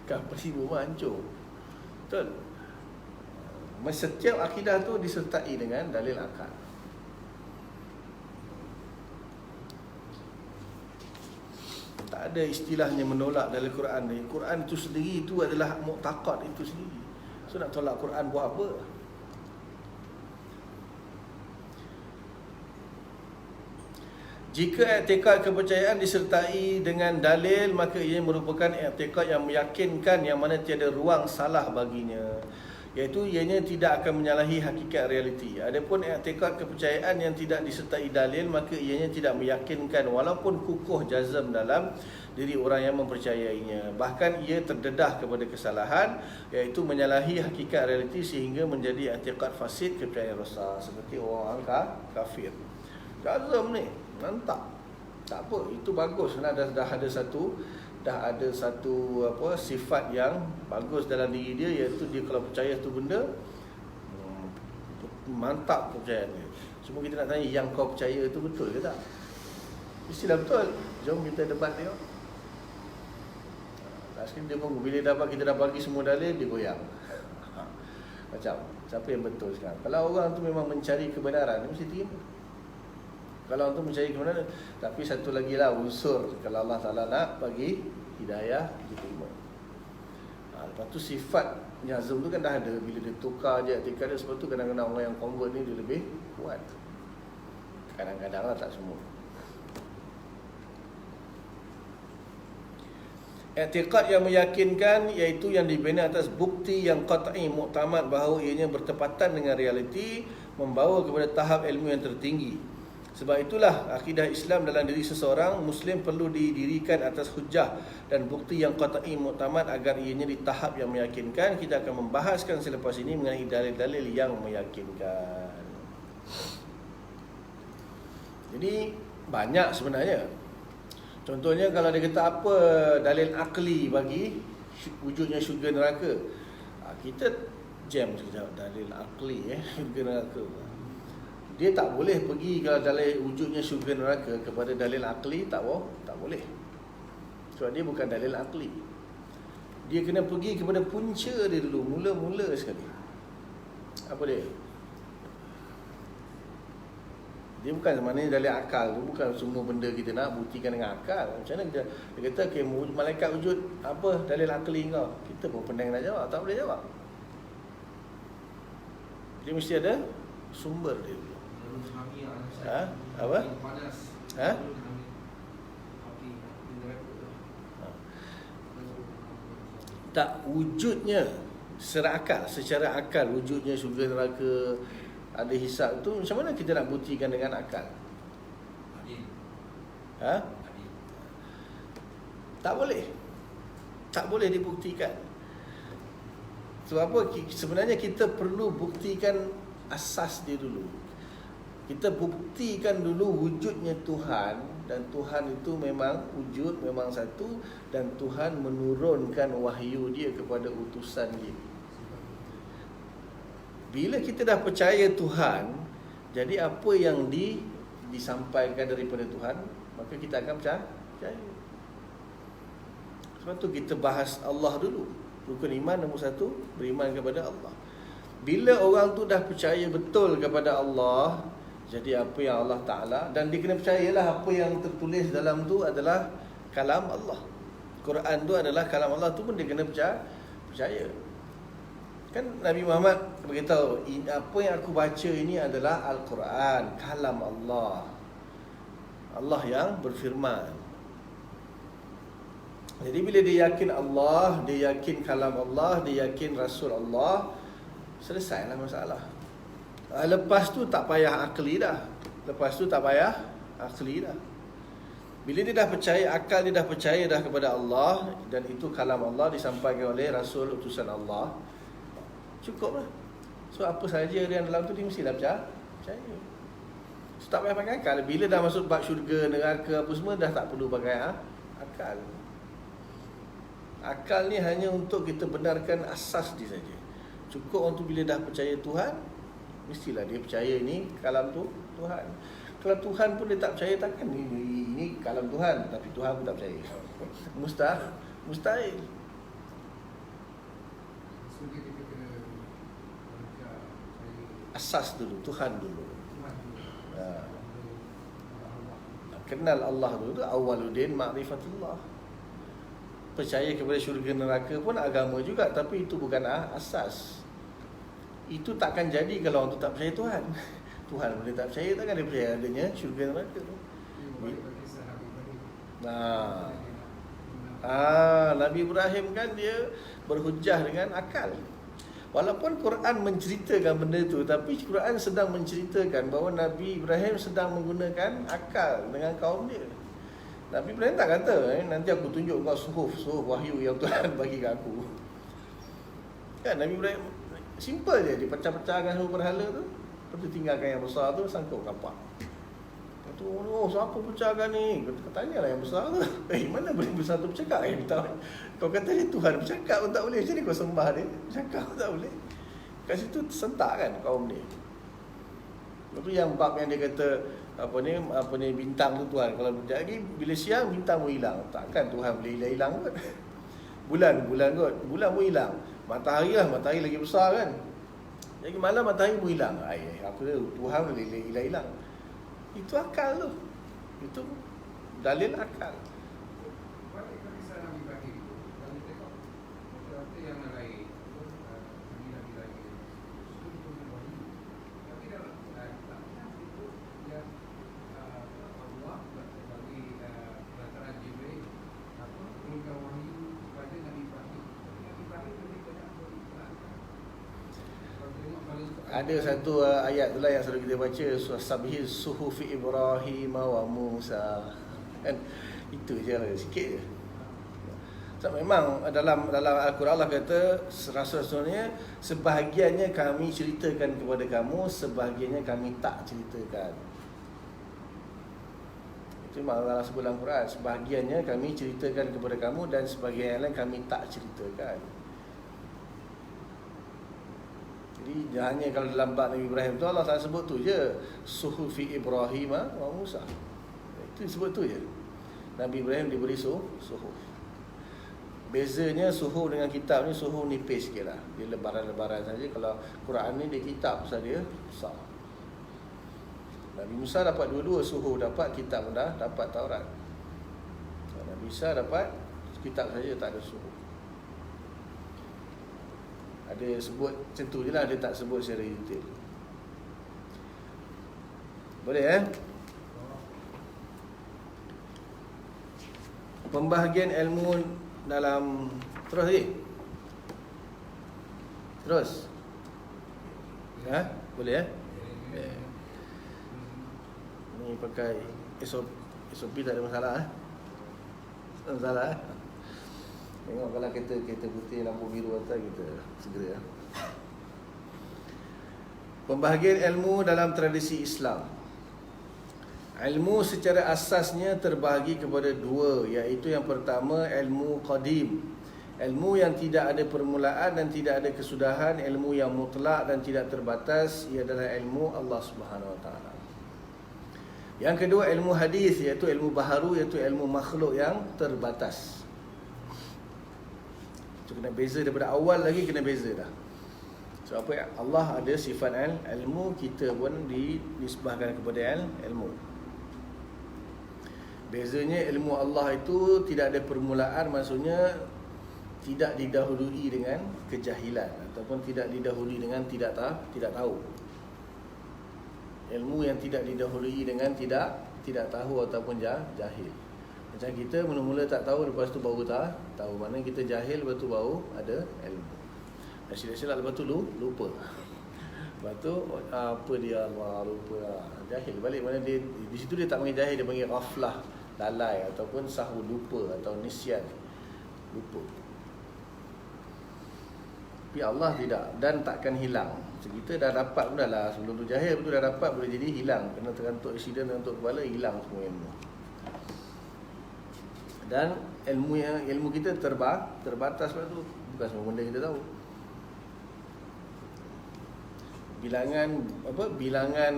Company dua hancur. Betul? Setiap akidah tu disertai dengan dalil akal. Tak ada istilahnya menolak dalil Quran ni. Quran itu sendiri itu adalah mu'taqad itu sendiri. So nak tolak Quran buat apa? Jika i'tiqad kepercayaan disertai dengan dalil, maka ia merupakan i'tiqad yang meyakinkan, yang mana tiada ruang salah baginya, iaitu ianya tidak akan menyalahi hakikat realiti. Adapun i'tiqad kepercayaan yang tidak disertai dalil, maka ianya tidak meyakinkan walaupun kukuh jazam dalam diri orang yang mempercayainya. Bahkan ia terdedah kepada kesalahan, iaitu menyalahi hakikat realiti sehingga menjadi i'tiqad fasid, kepercayaan rosak, seperti orang kafir. Jazam ni mantap, tak apa, itu bagus. Dah ada satu sifat yang bagus dalam diri dia, iaitu dia kalau percaya tu benda, mantap kepercayaan dia. Cuma kita nak tanya, yang kau percaya itu betul ke tak? Mestilah betul. Jom kita debat tengok. Last kali dia pun, bila kita dah bagi semua dalil, dia goyang. Macam siapa yang betul sekarang? Kalau orang tu memang mencari kebenaran, dia mesti terima. Kalau untuk mencari kebenaran. Tapi satu lagi lah unsur, kalau Allah Ta'ala nak bagi hidayah, diterima. Lepas tu sifat nyazum tu kan dah ada. Bila dia tukar je i'tiqad dia, sebab tu kadang-kadang orang yang convert ni dia lebih kuat. Kadang-kadang lah, tak semua. I'tiqad yang meyakinkan, iaitu yang dibina atas bukti yang qat'i, muktamad, bahawa ianya bertepatan dengan realiti, membawa kepada tahap ilmu yang tertinggi. Sebab itulah akidah Islam dalam diri seseorang Muslim perlu didirikan atas hujah dan bukti yang qat'i, muktamad, agar ianya di tahap yang meyakinkan. Kita akan membahaskan selepas ini mengenai dalil-dalil yang meyakinkan. Jadi banyak sebenarnya. Contohnya kalau dia kata apa dalil akli bagi wujudnya syurga neraka, kita jam sekejap, dalil akli syurga neraka. Dia tak boleh pergi kalau dalil wujudnya syurga neraka kepada dalil akli, tak boleh. Sebab dia bukan dalil akli. Dia kena pergi kepada punca dia dulu, mula-mula sekali. Apa dia? Dia bukan maknanya dalil akal tu, bukan semua benda kita nak buktikan dengan akal. Macam mana dia kata, okay, malaikat wujud, apa dalil akli kau? Kita pun pening nak jawab, tak boleh jawab. Dia mesti ada sumber dia. Apa? Tak, wujudnya secara akal wujudnya syurga neraka, ada hisab tu, macam mana kita nak buktikan dengan akal? Tak boleh. Tak boleh dibuktikan. Sebab apa? Sebenarnya kita perlu buktikan asas dia dulu. Kita buktikan dulu wujudnya Tuhan, dan Tuhan itu memang wujud, memang satu, dan Tuhan menurunkan wahyu dia kepada utusan dia. Bila kita dah percaya Tuhan, jadi apa yang disampaikan daripada Tuhan, maka kita akan percaya. Sebab tu kita bahas Allah dulu. Rukun iman nombor 1, beriman kepada Allah. Bila orang tu dah percaya betul kepada Allah, jadi apa yang Allah Ta'ala, dan dia kena percayalah apa yang tertulis dalam tu adalah kalam Allah. Quran tu adalah kalam Allah, tu pun dia kena percaya. Kan Nabi Muhammad beritahu, apa yang aku baca ini adalah Al-Quran, kalam Allah. Allah yang berfirman. Jadi bila dia yakin Allah, dia yakin kalam Allah, dia yakin Rasul Allah, selesailah masalah. Lepas tu tak payah akli dah. Bila dia dah percaya, akal dia dah percaya dah kepada Allah, dan itu kalam Allah disampaikan oleh Rasul utusan Allah, cukup lah. So apa sahaja yang dalam tu dia mestilah percaya. So tak payah pakai akal. Bila dah masuk bab syurga, neraka apa semua, dah tak perlu pakai akal. Akal ni hanya untuk kita benarkan asas dia saja. Cukup orang tu bila dah percaya Tuhan, mestilah dia percaya ni kalam tu Tuhan. Kalau Tuhan pun dia tak percaya, takkan ini kalam Tuhan, tapi Tuhan pun tak percaya. Mustahil. Asas dulu, Tuhan dulu. Kenal Allah dulu, awwaluddin ma'rifatullah. Percaya kepada syurga neraka pun agama juga, tapi itu bukan asas. Itu takkan jadi kalau orang tu tak percaya Tuhan. Tuhan pun dia tak percaya, takkan dia percaya adanya syurga neraka. Nabi Ibrahim kan dia berhujah dengan akal. Walaupun Quran menceritakan benda itu, tapi Quran sedang menceritakan bahawa Nabi Ibrahim sedang menggunakan akal dengan kaum dia. Nabi Ibrahim tak kata, nanti aku tunjuk kau suhuf wahyu yang Tuhan bagi kat aku. Kan Nabi Ibrahim simple je, dia pecah-pecahkan semua berhala tu, lepas tu tinggalkan yang besar tu, sangkut kapak. Lepas tu, siapa pecahkan ni? Kau tanyalah yang besar tu. Mana boleh besar tu bercakap? Kau kata dia Tuhan bercakap pun tak boleh. Macam ni kau sembah dia? Bercakap pun tak boleh. Kat situ tersentak kan kaum dia. Lepas tu yang bab yang dia kata apa ni bintang tu Tuhan, kalau lagi bila siang bintang pun hilang. Takkan Tuhan boleh hilang kot. Bulan kot. Bulan pun hilang. Matahari lagi besar kan. Jadi malam matahari pun hilang. Apa tu? Tuhan boleh hilang. Itu akal tu. Itu dalil akal. Ada satu ayat itulah yang selalu kita baca, Sabihis suhufi Ibrahim wa Musa. Kan itu je lah, sikit je. So, memang dalam Al-Quran Allah kata rasul-rasulnya sebahagiannya kami ceritakan kepada kamu, sebahagiannya kami tak ceritakan. Itu makna Allah sebut dalam Quran, sebahagiannya kami ceritakan kepada kamu dan sebahagian lain kami tak ceritakan. Jadi hanya kalau dalam bab Nabi Ibrahim tu Allah Ta'ala sebut tu je, suhufi Ibrahim wa Musa. Itu sebut tu je. Nabi Ibrahim diberi suhuf. Bezanya suhuf dengan kitab ni, suhuf nipis sikit lah. Dia lebaran-lebaran saja. Kalau Quran ni dia kitab pasal dia besar. Nabi Musa dapat dua-dua suhuf, dapat kitab pun dah, dapat Taurat. Nabi Isa dapat kitab saja, tak ada suhuf. Ada sebut macam tu je lah, dia tak sebut secara detail. Boleh Pembahagian ilmu dalam terus lagi. Terus. Boleh Ni pakai SOP tak ada masalah. Tak ada masalah. Tengok kalau kereta putih lampu biru atas kita segera. Pembahagian ilmu dalam tradisi Islam. Ilmu secara asasnya terbahagi kepada dua, iaitu yang pertama ilmu qadim, ilmu yang tidak ada permulaan dan tidak ada kesudahan, ilmu yang mutlak dan tidak terbatas, ia adalah ilmu Allah Subhanahu Wa Taala. Yang kedua ilmu hadis, iaitu ilmu baharu, iaitu ilmu makhluk yang terbatas. Itu kena beza daripada awal lagi, kena beza dah. Sebab apa? Allah ada sifat ilmu, kita pun dinisbahkan kepada ilmu. Bezanya ilmu Allah itu tidak ada permulaan, maksudnya tidak didahului dengan kejahilan ataupun tidak didahului dengan tidak tahu. Ilmu yang tidak didahului dengan tidak tahu ataupun jahil. Macam kita mula-mula tak tahu, lepas tu baru tahu. Mana kita jahil, lepas tu baru ada ilmu. Silap-silap, lepas tu lupa. Lepas tu apa dia, Allah lupa lah. Jahil balik. Mana dia, di situ dia tak panggil jahil, dia panggil ghaflah, lalai ataupun sahwu, lupa atau nisyan, lupa. Tapi Allah tidak, dan takkan hilang. So, kita dah dapat pun dah lah, sebelum tu jahil, betul dah dapat, boleh jadi hilang. Kena terantuk insiden, terantuk kepala, hilang semua ilmu. Dan ilmu kita terbatas, sebab tu bukan semua benda kita tahu. Bilangan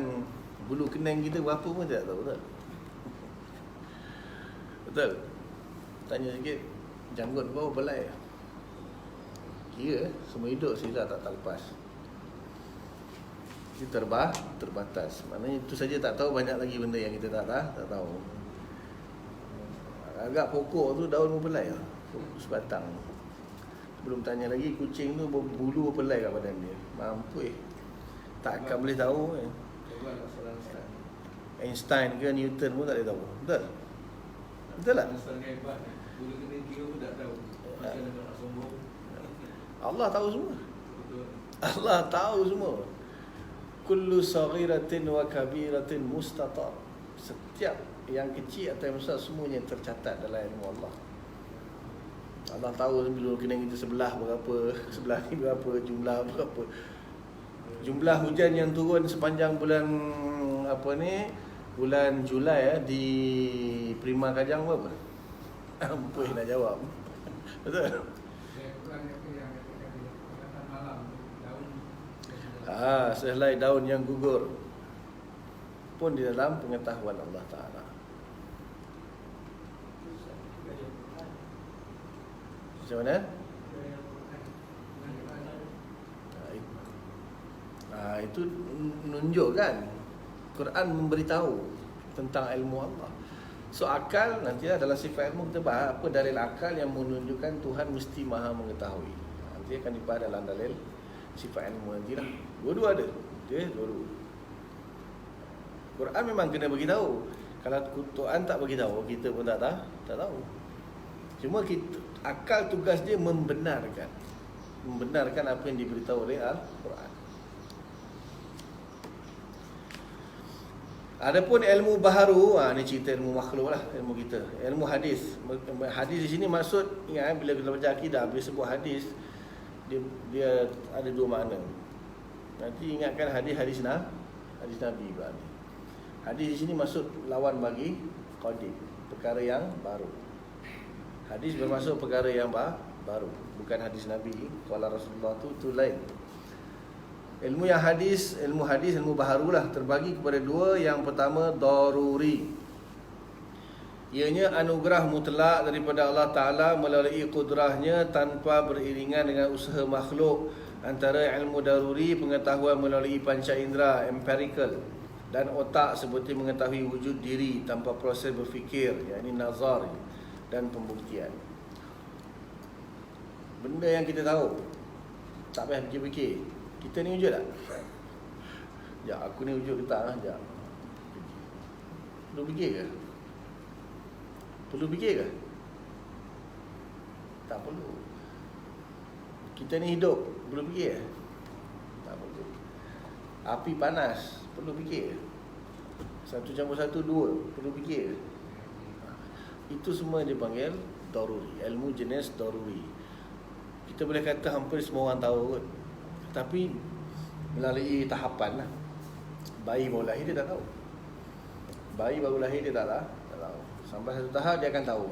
bulu kening kita berapa pun tak tahu, betul? Betul? Tanya sikit, janggut berapa belai? Kira semua hidup sila tak lepas. Itu terbatas. Maknanya itu saja tak tahu, banyak lagi benda yang kita tak tahu. Agak pokok tu daun berbelai lah, sebatang. Belum tanya lagi kucing tu bulu berbelai kat badan dia. Mampu takkan boleh tahu. Einstein ke Newton pun tak boleh tahu. Betul? Betul tak? Bulu kening kira pun tak tahu. Macam mana nak sombong. Allah tahu semua. Allah tahu semua. Kullu saghiratin wa kabiratin mustatar. Setiap yang kecil atau yang besar semuanya tercatat dalam ilmu Allah. Allah tahu bulu kening kita sebelah berapa, sebelah ni berapa, jumlah berapa. Jumlah hujan yang turun sepanjang bulan bulan Julai di Prima Kajang berapa? Ampun nak jawab. Betul? Sehelai daun yang gugur pun di dalam pengetahuan Allah Ta'ala. Macam mana? Itu menunjukkan Quran memberitahu tentang ilmu Allah. So akal nantilah dalam sifat ilmu kita bahas apa dalil akal yang menunjukkan Tuhan mesti maha mengetahui. Nanti akan dibahas dalam dalil sifat ilmu nantilah. Dua-dua ada. Dua-dua. Quran memang kena beritahu. Kalau Tuhan tak beritahu, kita pun tak tahu. Cuma akal tugas dia membenarkan apa yang diberitahu oleh Al-Quran. Adapun ilmu baharu, ni cerita ilmu makhluk lah, ilmu kita. Ilmu hadis. Hadis di sini maksud, ingat bila kita baca akidah, bila sebut hadis, dia ada dua makna. Nanti ingatkan hadis Nabi pula ni. Hadis di sini maksud lawan bagi qadim, perkara yang baru. Hadis bermaksud perkara yang baru, bukan hadis Nabi. Qala Rasulullah tu lain. Ilmu baharu lah, terbagi kepada dua. Yang pertama daruri, ianya anugerah mutlak daripada Allah Ta'ala melalui kudrahnya tanpa beriringan dengan usaha makhluk. Antara ilmu daruri, pengetahuan melalui panca indera, empirical, dan otak seperti mengetahui wujud diri tanpa proses berfikir, yakni nazar dan pembuktian. Benda yang kita tahu, tak payah fikir-fikir. Kita ni wujud tak? Ya, aku ni wujud ke tak? Ya. Perlu fikir ke? Perlu fikir ke? Tak perlu. Kita ni hidup, perlu fikir ke? Tak perlu. Api panas, perlu fikir ke? 1+1 2, perlu fikir ke? Itu semua dia panggil daruri. Ilmu jenis daruri. Kita boleh kata hampir semua orang tahu kot. Tapi melalui tahapan lah. Bayi baru lahir dia tak tahu. Bayi baru lahir dia tak tahu. Sampai satu tahap dia akan tahu.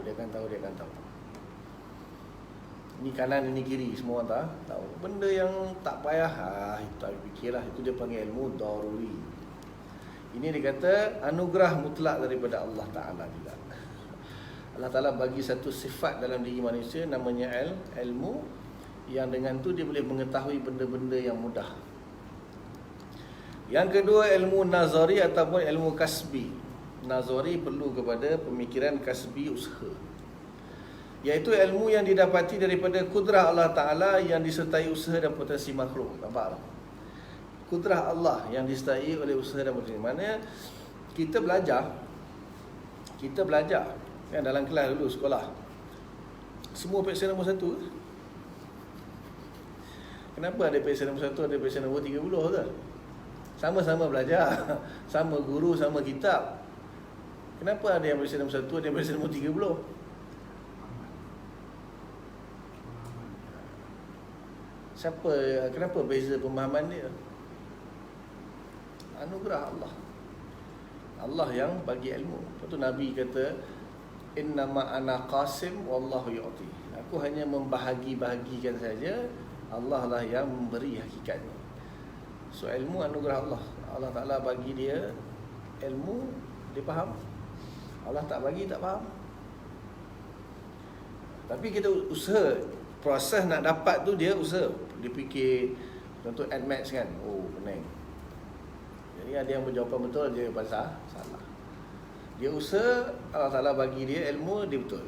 Ini kanan, ini kiri, semua orang tak tahu. Benda yang tak payah, itu tak fikirlah. Itu dia panggil ilmu daruri. Ini dia kata anugerah mutlak daripada Allah Ta'ala juga. Allah Ta'ala bagi satu sifat dalam diri manusia, namanya ilmu, yang dengan tu dia boleh mengetahui benda-benda yang mudah. Yang kedua, ilmu nazari ataupun ilmu kasbi. Nazari perlu kepada pemikiran, kasbi usaha, iaitu ilmu yang didapati daripada kudrah Allah Ta'ala yang disertai usaha dan potensi makhluk. Nampak tak? Kudrah Allah yang disertai oleh usaha dan potensi. Maknanya kita belajar kan, dalam kelas dulu sekolah, semua peksa nombor 1. Kenapa ada peksa nombor 1, ada peksa nombor 30 ke? Sama-sama belajar, sama guru, sama kitab. Kenapa ada yang peksa nombor 1, ada yang peksa nombor 30? Kenapa beza pemahaman dia? Anugerah Allah. Allah yang bagi ilmu. Lepas tu Nabi kata, innama ana qasim wallahu yu'ti. Aku hanya membahagi-bahagikan saja, Allah lah yang memberi hakikatnya. So ilmu anugerah Allah. Allah Ta'ala bagi dia ilmu, dia faham. Allah tak bagi, tak faham. Tapi kita usaha. Proses nak dapat tu dia usaha. Dia fikir, contoh add maths kan, oh pening. Jadi ada yang berjawapan betul, dia jawapan salah. Dia usaha, Allah Ta'ala bagi dia ilmu, dia betul.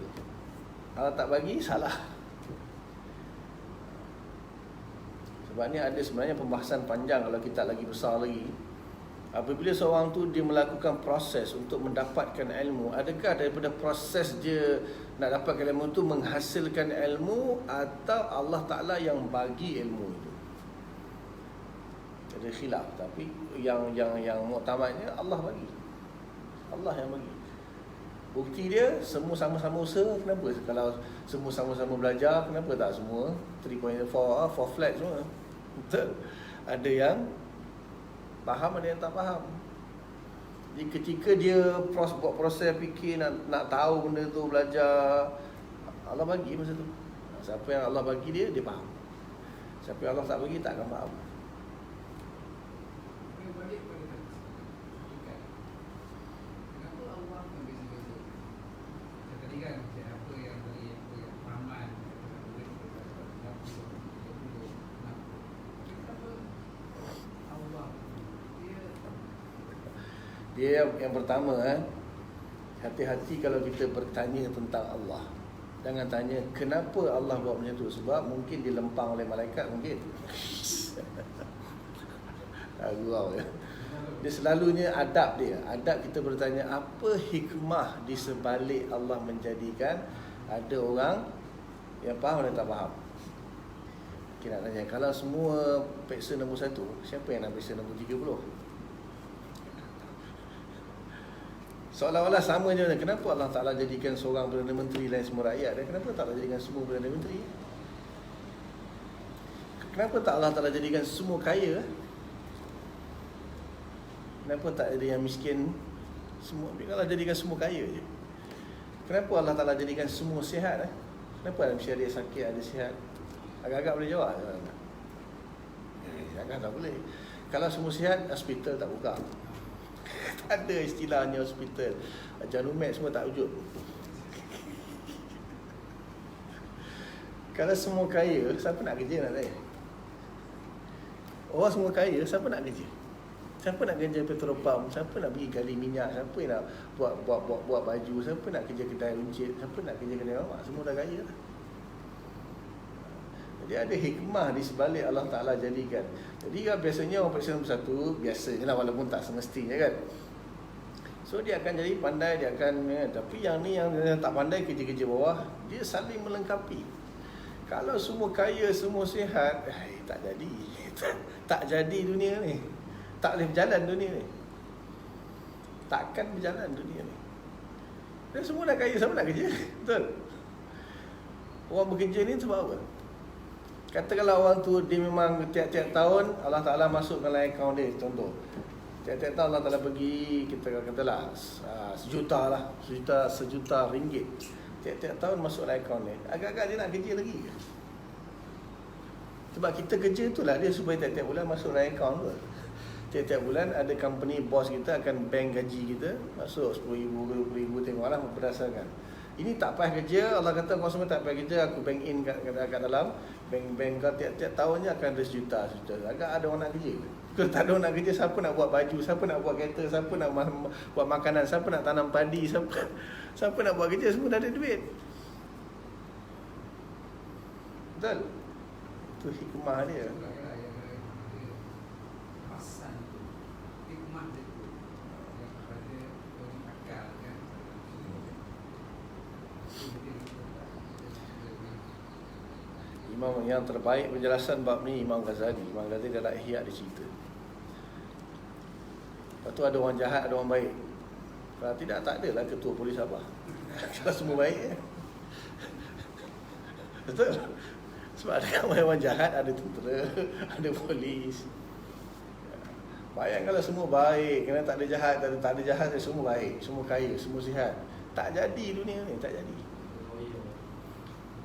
Allah tak bagi, salah. Sebab ni ada sebenarnya pembahasan panjang kalau kita lagi besar lagi. Apabila seorang tu dia melakukan proses untuk mendapatkan ilmu, adakah daripada proses dia nak dapatkan ilmu tu menghasilkan ilmu, atau Allah Ta'ala yang bagi ilmu itu? Ada khilaf, tapi yang muktamadnya Allah bagi. Allah yang bagi. Bukti dia semua sama-sama usaha. Kenapa kalau semua sama-sama belajar, kenapa tak semua 3.4 flat semua? Betul. Ada yang faham, ada yang tak faham. Jadi ketika dia buat proses fikir nak tahu benda tu, belajar, Allah bagi masa tu. Siapa yang Allah bagi dia faham. Siapa yang Allah tak bagi, tak akan faham. Dia yang pertama, hati-hati kalau kita bertanya tentang Allah. Jangan tanya kenapa Allah buat macam tu, sebab mungkin dilempang oleh malaikat, mungkin. Gurau ya. Dia selalunya adab dia. Adab kita bertanya apa hikmah di sebalik Allah menjadikan ada orang yang faham dan tak faham. Kita nak tanya, kalau semua peksa nombor 1, siapa yang nak peksa nombor 30? Seolah-olah sama je. Kenapa Allah Ta'ala jadikan seorang Perdana Menteri lain semua rakyat, dan kenapa tak Allah jadikan semua Perdana Menteri? Kenapa tak Allah Ta'ala jadikan semua kaya? Kenapa tak jadi yang miskin semua? Allah jadikan semua kaya je. Kenapa Allah Ta'ala jadikan semua sihat? Kenapa mesti ada sakit, ada sihat? Agak-agak boleh jawab? Agak tak boleh. Kalau semua sihat, hospital tak buka. Tak ada istilahnya hospital. Janumet semua tak wujud. Kalau semua kaya, siapa nak kerja nak tanya? Orang semua kaya, siapa nak kerja? Siapa nak kerja petrol pump? Siapa nak pergi gali minyak? Siapa nak buat baju? Siapa nak kerja kedai runcit? Siapa nak kerja kedai mamak? Semua dah kaya lah. Jadi ada hikmah di sebalik Allah Ta'ala jadikan. Jadi kan biasanya orang periksa nombor 1, biasanya lah, walaupun tak semestinya kan. So dia akan jadi pandai, dia akan tapi yang ni yang tak pandai, kerja-kerja bawah, dia saling melengkapi. Kalau semua kaya, semua sihat, tak jadi. Tak jadi dunia ni. Tak boleh berjalan dunia ni. Takkan berjalan dunia ni. Dan semua dah kaya, siapa nak kerja? Betul? Orang bekerja ni sebab apa? Katakanlah orang tu dia memang tiap-tiap tahun Allah Ta'ala masuk dalam akaun dia, contoh. Tiap-tiap tahun Allah Ta'ala bagi, kita katalah sejuta ringgit. Tiap-tiap tahun masuk dalam akaun dia. Agak-agak dia nak kerja lagi ke? Sebab kita kerja itulah dia supaya tiap-tiap bulan masuk dalam akaun tu. Tiap-tiap bulan ada company boss kita akan bank gaji kita, masuk RM10,000, RM20,000, tengoklah berdasarkan. Ini tak payah kerja, Allah kata kau semua tak payah kerja, aku bank in kat dalam bank kau tiap-tiap tahunnya akan ada sejuta. Agak ada orang nak kerja. Kalau tak ada orang nak kerja, siapa nak buat baju, siapa nak buat kereta, siapa nak buat makanan, siapa nak tanam padi, siapa nak buat kerja, semua dah ada duit. Betul? Itu hikmah dia. Imam yang terbaik penjelasan bab ni Imam Ghazali. Imam Ghazali dalam Ihya dia cerita. Lepas tu ada orang jahat, ada orang baik. Kalau tidak, tak adalah ketua polis Sabah. Kalau semua baik betul? Sebab ada orang jahat, ada tentera, ada polis. Bayang kalau semua baik, kena tak ada jahat, tak ada jahat, semua baik, semua kaya, semua sihat. Tak jadi dunia ni, tak jadi.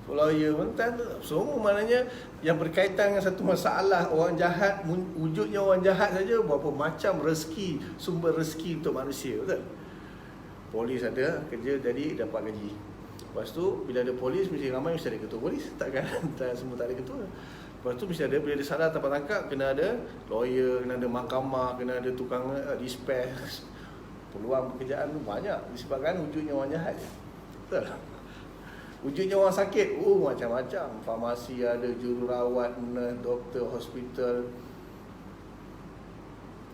Lawyer pun semua maknanya yang berkaitan dengan satu masalah orang jahat, wujudnya orang jahat saja berapa macam rezeki, sumber rezeki untuk manusia, betul? Polis ada kerja jadi dapat gaji. Lepas tu bila ada polis mesti ramai mesti ada ketua polis, takkan semua tak ada ketua. Lepas tu mesti ada, bila dia salah tempat tangkap kena ada lawyer, kena ada mahkamah, kena ada tukang dispatch. Peluang pekerjaan tu banyak disebabkan wujudnya orang jahat. Betul? Wujudnya orang sakit, macam-macam. Farmasi ada, jururawat, nurse, doktor, hospital.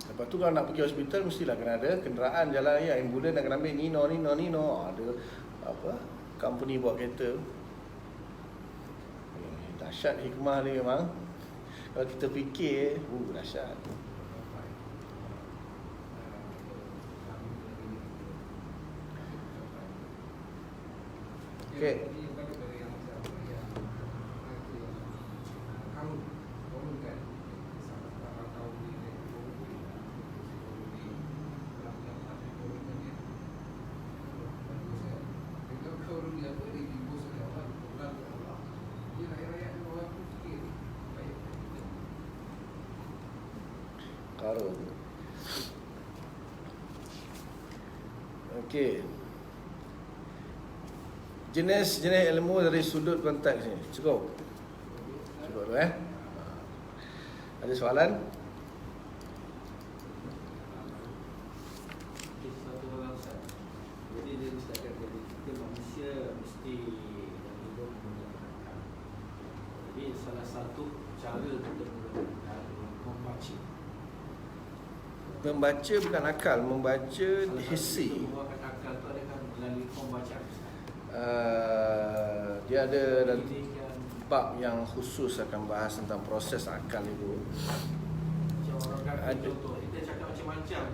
Lepas tu kalau nak pergi hospital mestilah kena ada kenderaan jalan raya, ambulans nak kena ambil Nino. Ada apa? Company buat kereta. Dahsyat hikmah ni memang. Kalau kita fikir, dahsyat. Okay. Karun. Okey. Jenis ilmu dari sudut konteks ni. Cukup dulu Ada soalan? Satu orang Ustaz. Jadi dia Ustaz kata kita manusia mesti hidup menggunakan akal. Jadi salah satu cara kita membaca. Membaca bukan akal, membaca hissi. Menggunakan akal tu adakah melalui pembacaan? Dia ada bab yang khusus akan bahas tentang proses akal itu. Macam orang kata contoh, kita cakap macam-macam.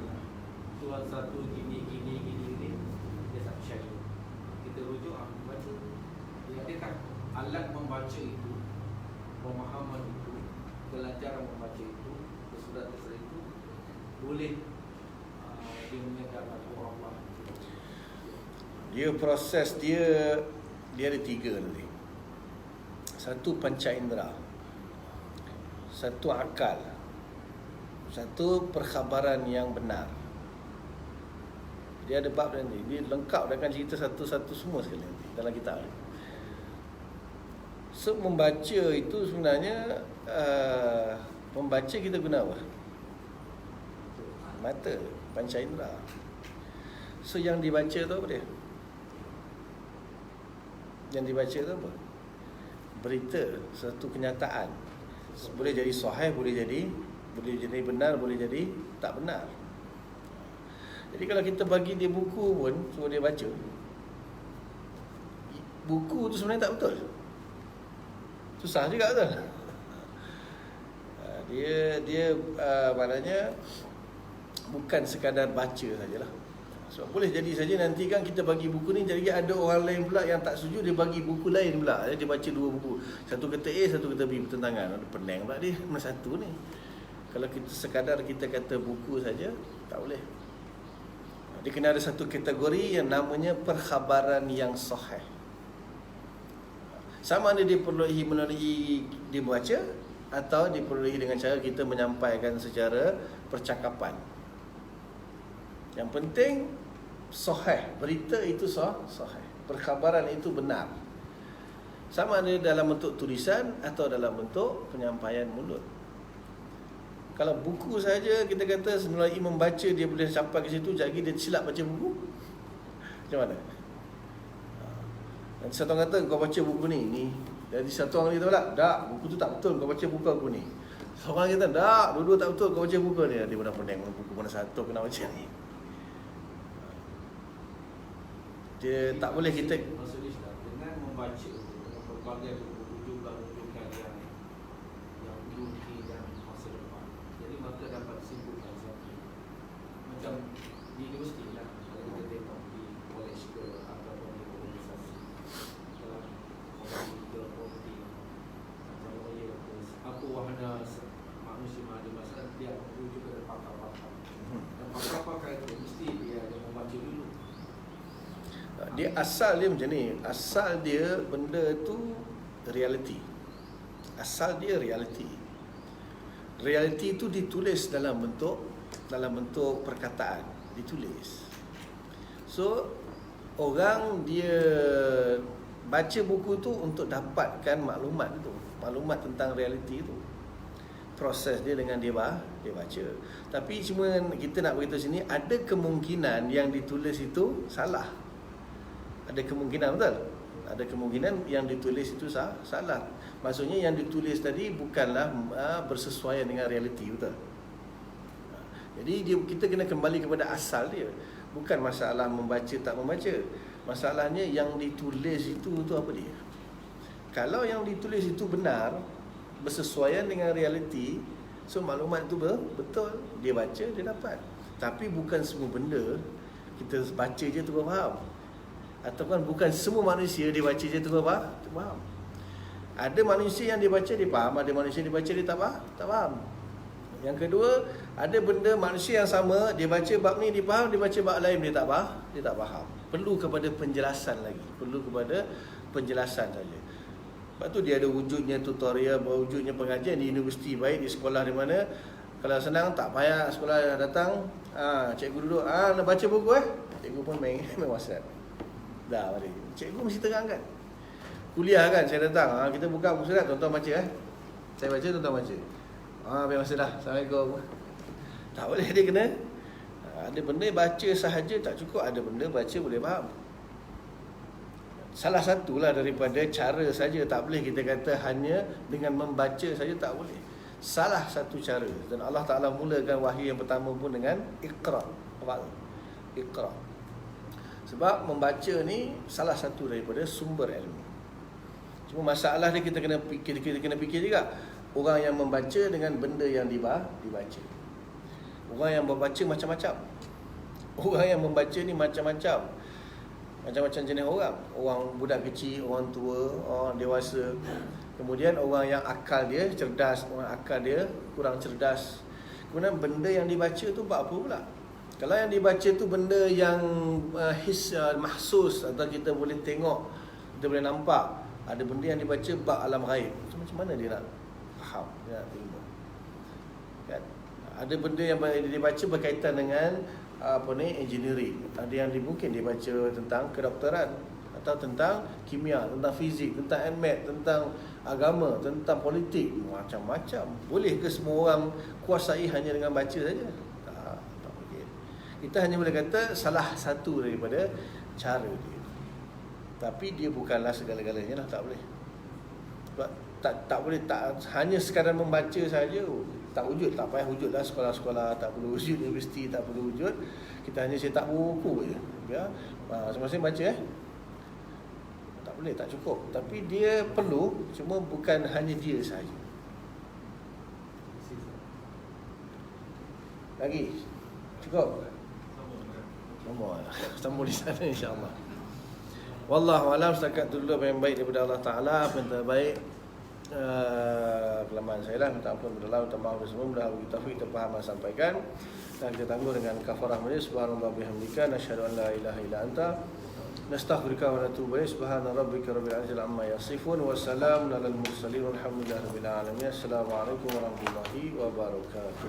Tuan satu gini, dia tak percaya. Kita rujuk membaca. Dia tak alat membaca itu, pemahaman itu, pelajaran membaca itu, surat-surat itu boleh dia menyatakan Allah. Dia proses dia ada 3 nanti. Satu panca indera, satu akal, satu perkhabaran yang benar. Dia ada bab nanti. Dia lengkap dengan cerita satu-satu semua sekali nanti dalam kitab ni. So membaca itu sebenarnya membaca kita guna apa? Mata, panca indera. So yang dibaca tu apa dia? Yang dibaca tu apa? Berita, satu kenyataan. Boleh jadi sahih, boleh jadi benar, boleh jadi tak benar. Jadi kalau kita bagi dia buku pun suruh dia baca, buku tu sebenarnya tak betul. Susah juga betul. Dia maknanya bukan sekadar baca sajalah. Sebab boleh jadi saja nanti kan kita bagi buku ni, jadi ada orang lain pula yang tak setuju, dia bagi buku lain pula. Dia baca dua buku, satu kata A, satu kata B bertentangan. Ada pening pula dia mana satu ni. Kalau kita sekadar kita kata buku saja, tak boleh. Dia kena ada satu kategori yang namanya perkhabaran yang sahih. Sama ada diperolehi melalui dibaca atau diperolehi dengan cara kita menyampaikan secara percakapan. Yang penting sahih, berita itu sahih, perkhabaran itu benar. Sama ada dalam bentuk tulisan atau dalam bentuk penyampaian mulut. Kalau buku saja kita kata melalui membaca dia boleh sampai ke situ, jadi dia silap baca buku, macam mana? Dan satu orang kata kau baca buku ni. Jadi satu orang kata pula, tak, buku tu tak betul, kau baca buku aku ni. Seorang kata, tak, dua-dua tak betul, kau baca buku ni. Dia pun pening, buku mana satu kena baca ni. Dia tak boleh kita Maksudnya dengan membaca dengan pelbagai rujukan yang mungkin dan masa depan, jadi maka dapat simpulkan satu macam di universiti lah, kalau kita tengok di college ke ataupun di organisasi dalam komuniti macam lawyer ke apa wahana manusia ada masalah, dia merujuk kepada pakar-pakar dan pakar-pakar itu mesti dia ada membaca dulu. dia asal dia macam ni. Asal dia benda tu reality. Asal dia reality. Reality itu ditulis dalam bentuk perkataan, ditulis. So orang dia baca buku tu untuk dapatkan maklumat tu, maklumat tentang reality tu. Proses dia dengan dia baca. Tapi cuma kita nak beritahu sini, ada kemungkinan yang ditulis itu salah. Ada kemungkinan, betul? Ada kemungkinan yang ditulis itu salah. Maksudnya yang ditulis tadi bukanlah bersesuaian dengan realiti, betul? Jadi kita kena kembali kepada asal dia. Bukan masalah membaca tak membaca. Masalahnya yang ditulis itu apa dia? Kalau yang ditulis itu benar, bersesuaian dengan realiti, so maklumat itu betul, dia baca, dia dapat. Tapi bukan semua benda kita baca je tu faham. Ataupun bukan semua manusia dia baca je tu faham. Ada manusia yang dia baca dia faham, ada manusia dia baca dia tak faham. Yang kedua, ada benda manusia yang sama, dia baca bab ni dia faham, dia baca bab lain dia tak faham. Perlu kepada penjelasan lagi, perlu kepada penjelasan saja. Sebab tu dia ada wujudnya tutorial, wujudnya pengajian di universiti, baik di sekolah di mana. Kalau senang tak payah sekolah datang, cikgu duduk, nak baca buku cikgu pun main WhatsApp. Dah balik. Cikgu mesti terangkan. Kuliah kan saya datang, kita buka buku surat, tuan-tuan baca Saya baca, tuan-tuan baca. Biar masa dah. Assalamualaikum. Tak boleh, dia kena ada benda baca sahaja tak cukup, ada benda baca boleh faham. Salah satulah daripada cara saja, tak boleh kita kata hanya dengan membaca saja, tak boleh. Salah satu cara. Dan Allah Ta'ala mulakan wahyu yang pertama pun dengan Iqra. Iqra. Sebab membaca ni salah satu daripada sumber ilmu. Cuma masalah dia kita kena fikir juga. Orang yang membaca dengan benda yang dibaca. Orang yang membaca macam-macam. Orang yang membaca ni macam-macam. Macam-macam jenis orang. Orang budak kecil, orang tua, orang dewasa. Kemudian orang yang akal dia cerdas, orang akal dia kurang cerdas. Kemudian benda yang dibaca tu buat apa pula? Kalau yang dibaca tu benda yang mahsus, atau kita boleh tengok, kita boleh nampak, ada benda yang dibaca bab alam ghaib, macam mana dia nak faham, dia nak terima kan? Ada benda yang dibaca berkaitan dengan engineering. Ada yang mungkin dibaca tentang kedokteran, atau tentang kimia, tentang fizik, tentang math, tentang agama, tentang politik, macam-macam. Boleh ke semua orang kuasai hanya dengan baca saja? Tak boleh. Kita hanya boleh kata salah satu daripada cara dia. Tapi dia bukanlah segala-galanya lah, tak boleh. Sebab tak boleh, tak hanya sekadar membaca saja, tak wujud, tak payah wujud lah sekolah-sekolah, tak perlu wujud universiti, tak perlu wujud. Kita hanya cetak buku je. Ya, masing-masing baca tak boleh, tak cukup. Tapi dia perlu, cuma bukan hanya dia saja. Lagi cukup. Sambung di sana insya-Allah. Wallahu a'lam. Setakat itu dulu apa yang baik daripada Allah Taala, apa yang terbaik. Kelemahan saya lah, minta ampun kepada Allah, minta maaf kepada semua, mudah-mudahan kita taufik, kita faham dan sampaikan. Dan kita tangguh dengan kafarah majlis. Subhanallah bihamdika, nasyhadu an la ilaha illa anta, nastaghfiruka wa natubu ilaik. Subhana rabbika rabbil izzati amma yasifun, wa salamun alal mursalin, walhamdulillahi rabbil alamin. Assalamualaikum warahmatullahi wabarakatuh.